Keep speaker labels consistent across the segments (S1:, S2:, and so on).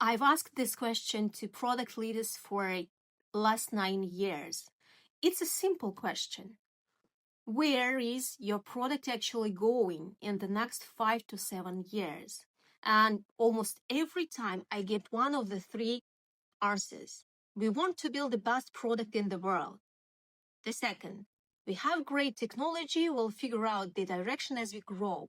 S1: I've asked this question to product leaders for last 9 years. It's a simple question. Where is your product actually going in the next 5 to 7 years? And almost every time I get one of the three answers. We want to build the best product in the world. The second, we have great technology, we'll figure out the direction as we grow.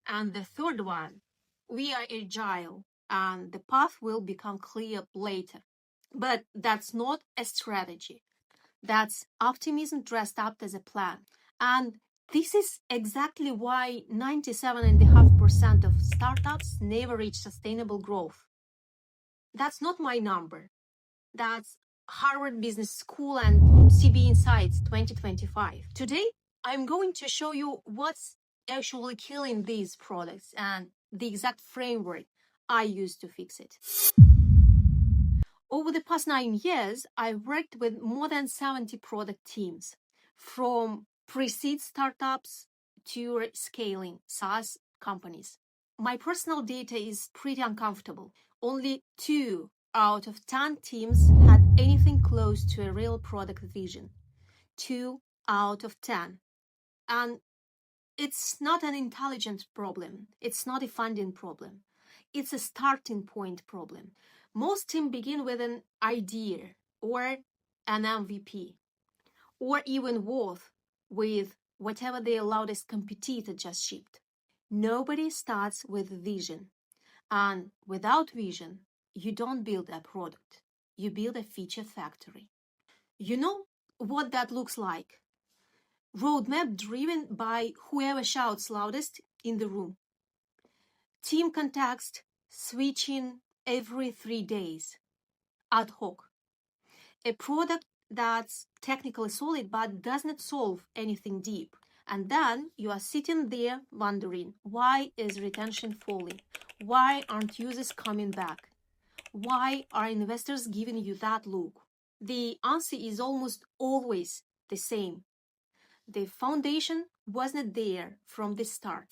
S1: And the third one, we are agile and the path will become clear later. But that's not a strategy. That's optimism dressed up as a plan. And this is exactly why 97.5% of startups never reach sustainable growth. That's not my number. That's Harvard Business School and CB Insights 2025. Today, I'm going to show you what's actually killing these products and the exact framework I use to fix it. Over the past 9 years, I've worked with more than 70 product teams, from pre-seed startups to scaling SaaS companies. My personal data is pretty uncomfortable. Only 2 out of 10 teams had anything close to a real product vision. 2 out of 10. And it's not an intelligence problem. It's not a funding problem. It's a starting point problem. Most teams begin with an idea or an MVP, or even worse, with whatever their loudest competitor just shipped. Nobody starts with vision. And without vision, you don't build a product. You build a feature factory. You know what that looks like? Roadmap driven by whoever shouts loudest in the room. Team context switching every 3 days. Ad hoc. A product that's technically solid but does not solve anything deep. And then you are sitting there wondering, why is retention falling? Why aren't users coming back? Why are investors giving you that look? The answer is almost always the same. The foundation wasn't there from the start.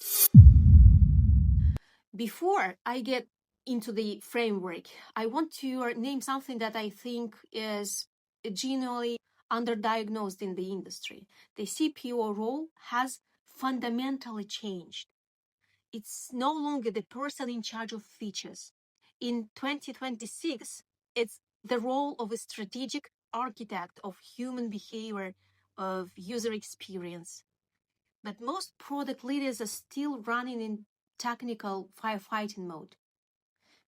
S1: Before I get into the framework, I want to name something that I think is genuinely underdiagnosed in the industry. The CPO role has fundamentally changed. It's no longer the person in charge of features. In 2026, it's the role of a strategic architect of human behavior, of user experience. But most product leaders are still running in technical firefighting mode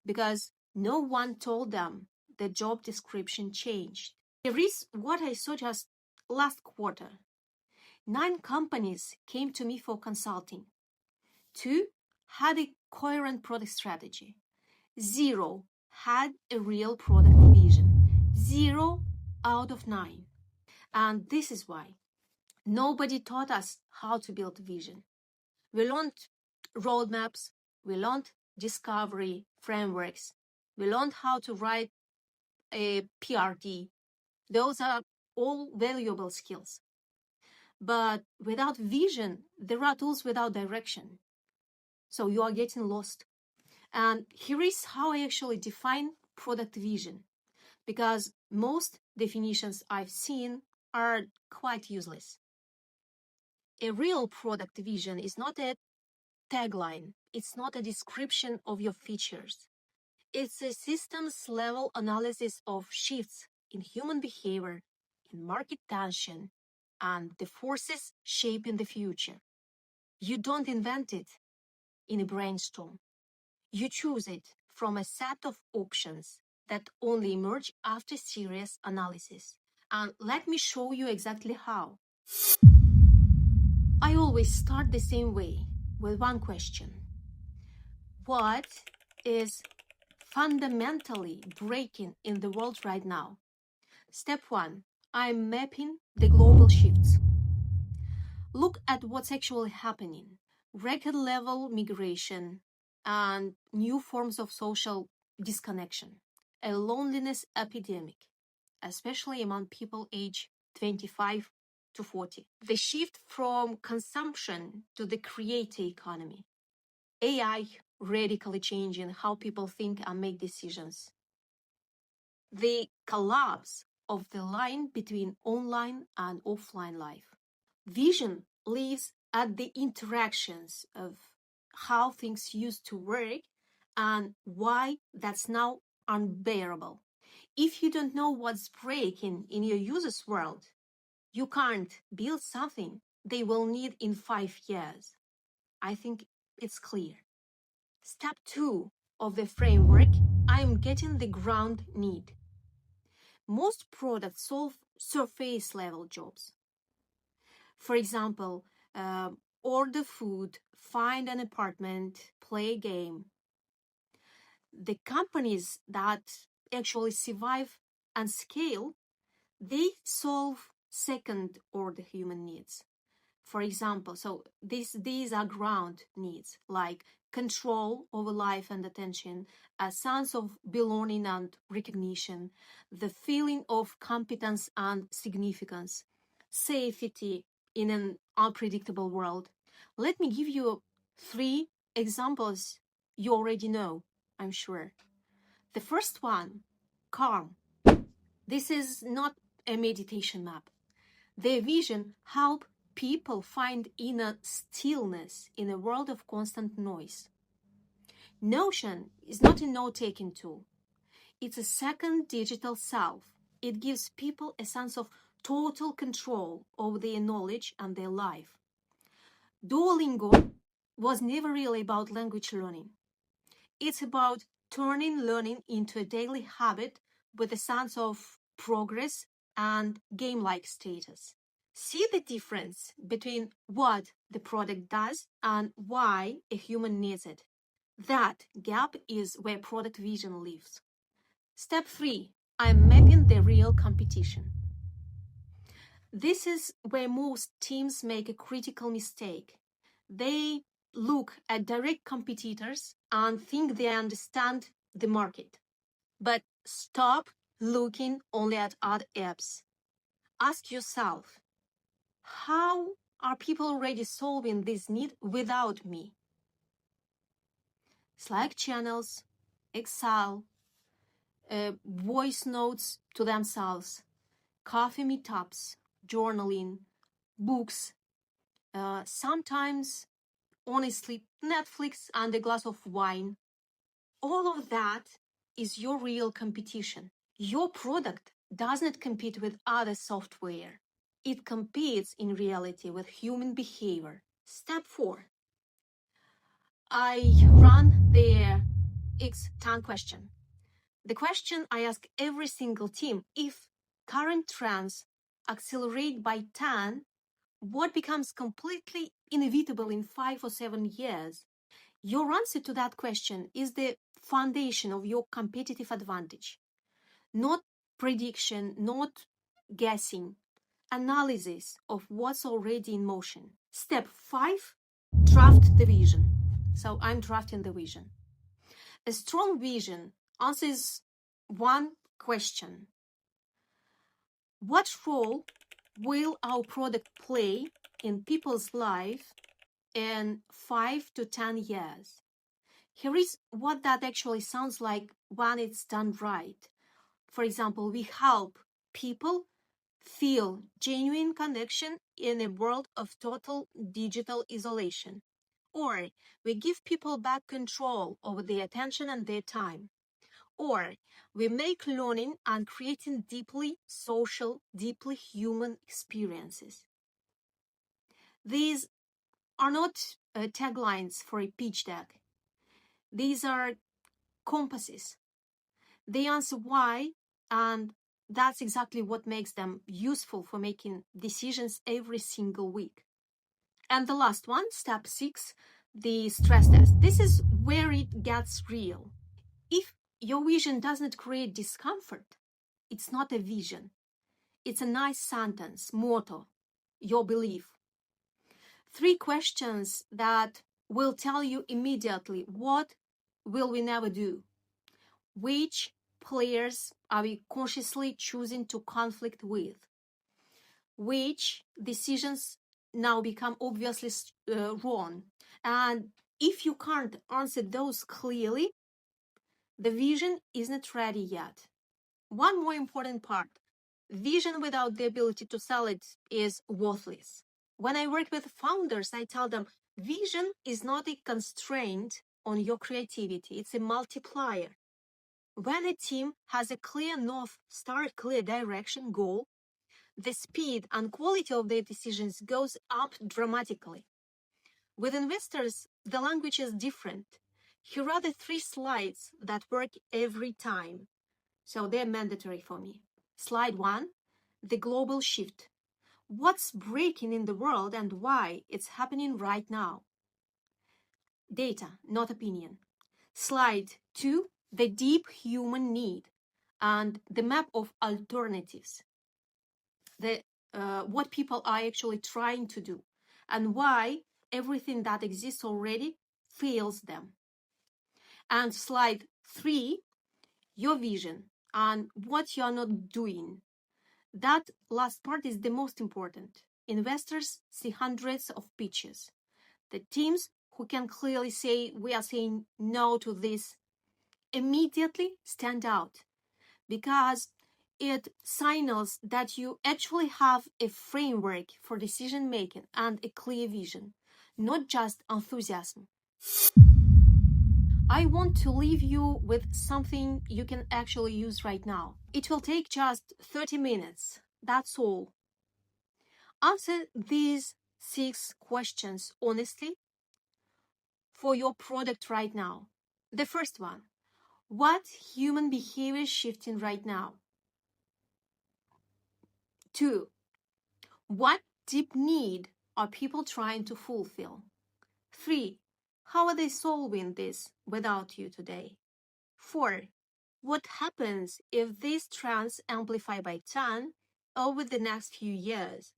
S1: because no one told them the job description changed. Here is what I saw just last quarter. 9 companies came to me for consulting. 2 had a coherent product strategy. 0 had a real product vision. 0 out of 9. And this is why nobody taught us how to build vision. We learned roadmaps, we learned discovery frameworks, we learned how to write a PRD. Those are all valuable skills. But without vision, there are tools without direction. So you are getting lost. And here is how I actually define product vision, because most definitions I've seen are quite useless. A real product vision is not a tagline. It's not a description of your features. It's a systems level analysis of shifts in human behavior, in market tension, and the forces shaping the future. You don't invent it in a brainstorm. You choose it from a set of options that only emerge after serious analysis. And let me show you exactly how. I always start the same way, with one question. What is fundamentally breaking in the world right now? Step 1, I'm mapping the global shifts. Look at what's actually happening. Record level migration and new forms of social disconnection. A loneliness epidemic, especially among people aged 25 to 40. The shift from consumption to the creator economy. AI radically changing how people think and make decisions. The collapse of the line between online and offline life. Vision lives at the interactions of how things used to work and why that's now unbearable. If you don't know what's breaking in your users' world, you can't build something they will need in 5 years. I think it's clear. Step 2 of the framework, I'm getting the ground need. Most products solve surface level jobs. For example, order food, find an apartment, play a game. The companies that actually survive and scale, they solve second order human needs. For example, so these are ground needs like control over life and attention, a sense of belonging and recognition, the feeling of competence and significance, safety in an unpredictable world. Let me give you 3 examples you already know, I'm sure. The first one, calm. This is not a meditation map. Their vision help people find inner stillness in a world of constant noise. Notion is not a note-taking tool. It's a second digital self. It gives people a sense of total control over their knowledge and their life. Duolingo was never really about language learning. It's about turning learning into a daily habit with a sense of progress and game-like status. See the difference between what the product does and why a human needs it. That gap is where product vision lives. Step 3, I'm mapping the real competition. This is where most teams make a critical mistake. They look at direct competitors and think they understand the market. But stop looking only at other apps. Ask yourself, how are people already solving this need without me? Slack channels, Excel, voice notes to themselves, coffee meetups, journaling, books, sometimes, honestly, Netflix and a glass of wine. All of that is your real competition. Your product doesn't compete with other software. It competes in reality with human behavior. Step 4. I run the X10 question. The question I ask every single team, if current trends accelerate by 10, what becomes completely inevitable in 5 or 7 years? Your answer to that question is the foundation of your competitive advantage. Not prediction, not guessing, analysis of what's already in motion. Step 5, draft the vision. So I'm drafting the vision. A strong vision answers one question. What role will our product play in people's life in 5 to 10 years? Here is what that actually sounds like when it's done right. For example, we help people feel genuine connection in a world of total digital isolation. Or we give people back control over their attention and their time. Or we make learning and creating deeply social, deeply human experiences. These are not taglines for a pitch deck. These are compasses. They answer why, and that's exactly what makes them useful for making decisions every single week. And the last one, step 6, the stress test. This is where it gets real. If your vision doesn't create discomfort, it's not a vision. It's a nice sentence, motto, your belief. 3 questions that will tell you immediately what will we never do. Which players are we consciously choosing to conflict with? Which decisions now become obviously wrong? And If you can't answer those clearly, the vision isn't ready yet. One more important part: vision without the ability to sell it is worthless. When I work with founders, I tell them vision is not a constraint on your creativity, it's a multiplier. When a team has a clear North Star, clear direction, goal, the speed and quality of their decisions goes up dramatically. With investors, the language is different. Here are the 3 slides that work every time, so they're mandatory for me. Slide 1, the global shift. What's breaking in the world and why it's happening right now? Data, not opinion. Slide 2, the deep human need and the map of alternatives. What people are actually trying to do and why everything that exists already fails them. And slide 3, your vision and what you're not doing. That last part is the most important. Investors see hundreds of pitches. The teams who can clearly say, we are saying no to this, immediately stand out because it signals that you actually have a framework for decision making and a clear vision, not just enthusiasm. I want to leave you with something you can actually use right now. It will take just 30 minutes. That's all. Answer these 6 questions honestly for your product right now. The first one: what human behavior is shifting right now? 2, what deep need are people trying to fulfill? 3, how are they solving this without you today? 4, what happens if these trends amplify by 10 over the next few years?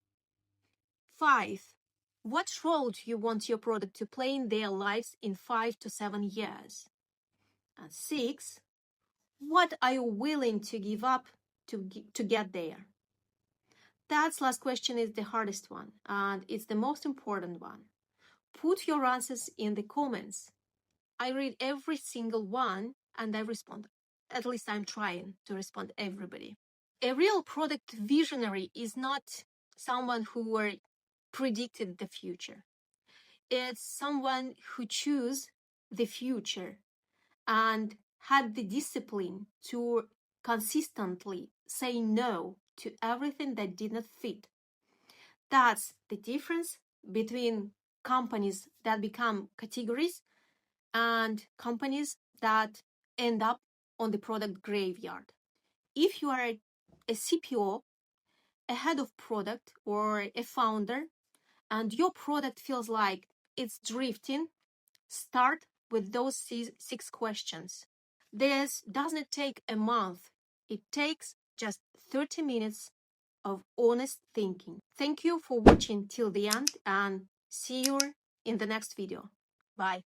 S1: 5, what role do you want your product to play in their lives in 5 to 7 years? And 6, what are you willing to give up to get there? That last question is the hardest one, and it's the most important one. Put your answers in the comments. I read every single one and I respond. At least I'm trying to respond to everybody. A real product visionary is not someone who predicted the future. It's someone who chose the future and had the discipline to consistently say no to everything that did not fit. That's the difference between companies that become categories and companies that end up on the product graveyard. If you are a CPO, a head of product, or a founder, and your product feels like it's drifting, start with those 6 questions. This doesn't take a month. It takes just 30 minutes of honest thinking. Thank you for watching till the end and see you in the next video. Bye.